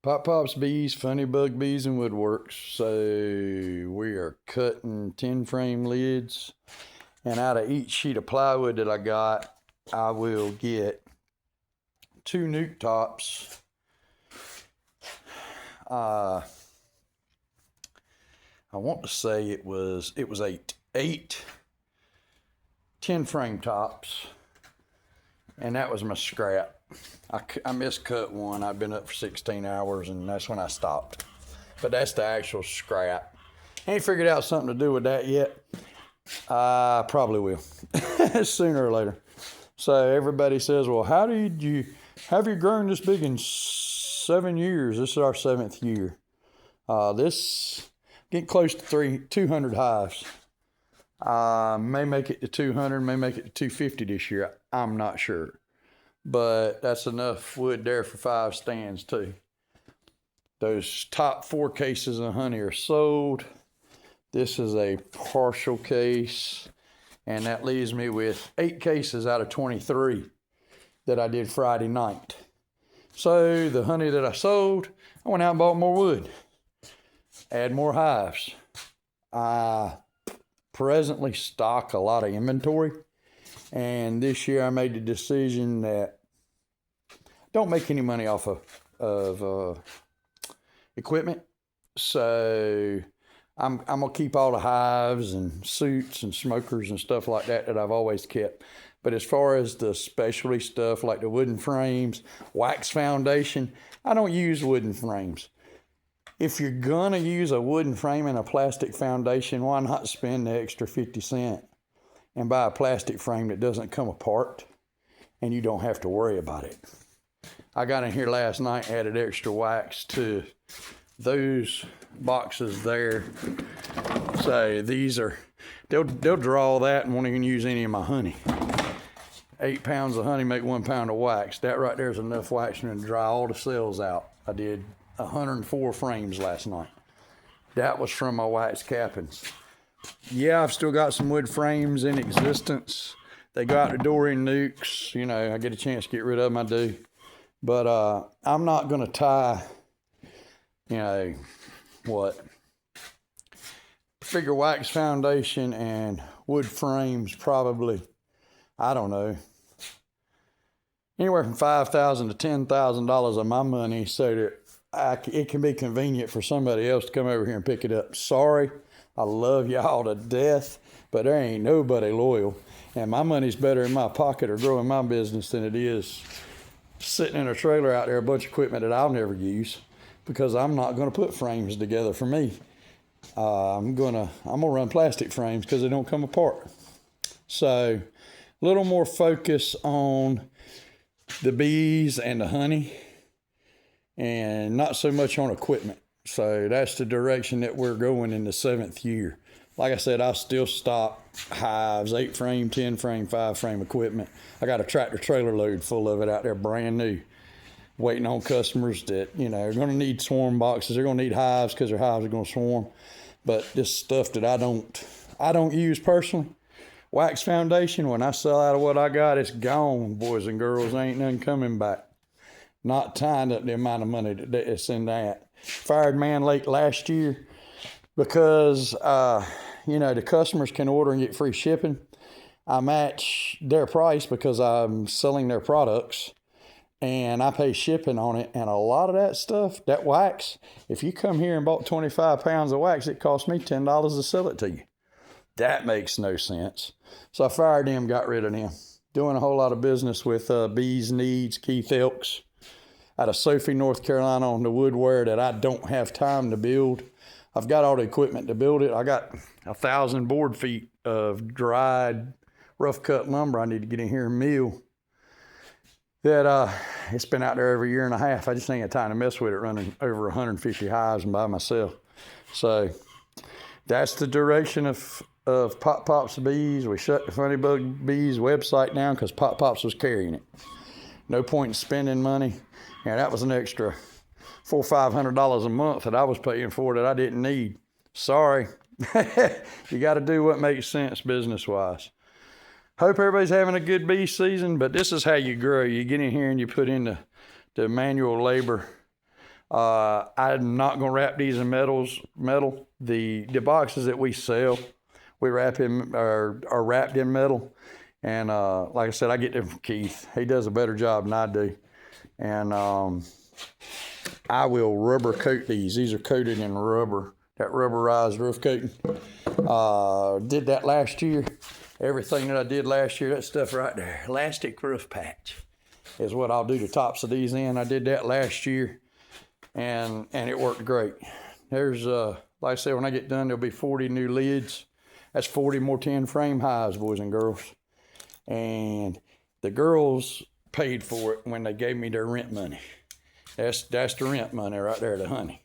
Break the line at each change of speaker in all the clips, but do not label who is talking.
Pop Pop's Bees, Funny Bug Bees and Woodworks. So we are cutting 10 frame lids, and out of each sheet of plywood that I got, I will get 2 nuke tops. I want to say it was eight 10 frame tops, and that was my scrap. I miscut one. I've been up for 16 hours, and that's when I stopped. But that's the actual scrap. Ain't figured out something to do with that yet. I probably will, sooner or later. So everybody says, well, how did you grown this big in 7 years? This is our 7th year. This getting close to 200 hives. May make it to 200, may make it to 250 this year. I'm not sure. But that's enough wood there for 5 stands too. Those top 4 cases of honey are sold. This is a partial case, and that leaves me with 8 cases out of 23 that I did Friday night. So the honey that I sold, I went out and bought more wood. Add more hives. I presently stock a lot of inventory. And this year I made the decision that don't make any money off of equipment. So I'm gonna keep all the hives and suits and smokers and stuff like that I've always kept. But as far as the specialty stuff like the wooden frames, wax foundation, I don't use wooden frames. If you're gonna use a wooden frame and a plastic foundation, why not spend the extra 50 cents and buy a plastic frame that doesn't come apart and you don't have to worry about it. I got in here last night, added extra wax to those boxes there. So these are, they'll draw that and won't even use any of my honey. 8 pounds of honey make 1 pound of wax. That right there is enough wax to dry all the cells out. I did 104 frames last night. That was from my wax cappings. Yeah, I've still got some wood frames in existence. They go out the door in nukes. You know, I get a chance to get rid of them, I do. But I'm not going to tie, you know, figure wax foundation and wood frames probably, I don't know, anywhere from $5,000 to $10,000 of my money so that it can be convenient for somebody else to come over here and pick it up. Sorry. I love y'all to death, but there ain't nobody loyal. And my money's better in my pocket or growing my business than it is sitting in a trailer out there, a bunch of equipment that I'll never use, because I'm not going to put frames together for me. I'm gonna run plastic frames because they don't come apart. So a little more focus on the bees and the honey, and not so much on equipment. So that's the direction that we're going in the 7th year. Like I said, I still stock hives, 8 frame, 10 frame, 5 frame equipment. I got a tractor trailer load full of it out there, brand new, waiting on customers that, you know, are going to need swarm boxes. They're going to need hives because their hives are going to swarm. But this stuff that I don't use personally, wax foundation, when I sell out of what I got, it's gone, boys and girls. Ain't none coming back. Not tying up the amount of money that's in that. Fired man late last year because, you know, the customers can order and get free shipping. I match their price because I'm selling their products and I pay shipping on it. And a lot of that stuff, that wax, if you come here and bought 25 pounds of wax, it cost me $10 to sell it to you. That makes no sense. So I fired them, got rid of them. Doing a whole lot of business with Bees Needs, Keith Elks, out of Sophie, North Carolina, on the woodware that I don't have time to build. I've got all the equipment to build it. I got 1,000 board feet of dried, rough cut lumber I need to get in here and mill. That it's been out there every year and a half. I just ain't got time to mess with it, running over 150 hives and by myself. So that's the direction of Pop Pop's Bees. We shut the Funny Bug Bees website down because Pop Pop's was carrying it. No point in spending money. Yeah, that was an extra $400 or $500 a month that I was paying for that I didn't need. Sorry. You got to do what makes sense business-wise. Hope everybody's having a good bee season, but this is how you grow. You get in here and you put in the manual labor I'm not gonna wrap these in metal. The boxes that we sell, we wrap in are wrapped in metal. And like I said, I get them from Keith. He does a better job than I do. And I will rubber coat these. These are coated in rubber, that rubberized roof coating. Did that last year. Everything that I did last year, that stuff right there, elastic roof patch, is what I'll do the tops of these in. I did that last year, and it worked great. There's, like I said, when I get done, there'll be 40 new lids. That's 40 more 10 frame hives, boys and girls. And the girls paid for it when they gave me their rent money. That's the rent money right there, the honey.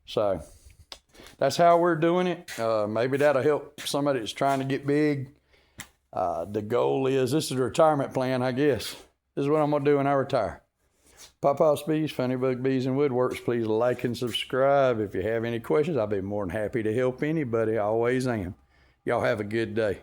So that's how we're doing it. Maybe that'll help somebody that's trying to get big. The goal is, this is a retirement plan, I guess. This is what I'm gonna do when I retire. Papa's Bees, Funny Bug Bees and Woodworks. Please like and subscribe. If you have any questions, I'll be more than happy to help anybody. I always am. Y'all have a good day.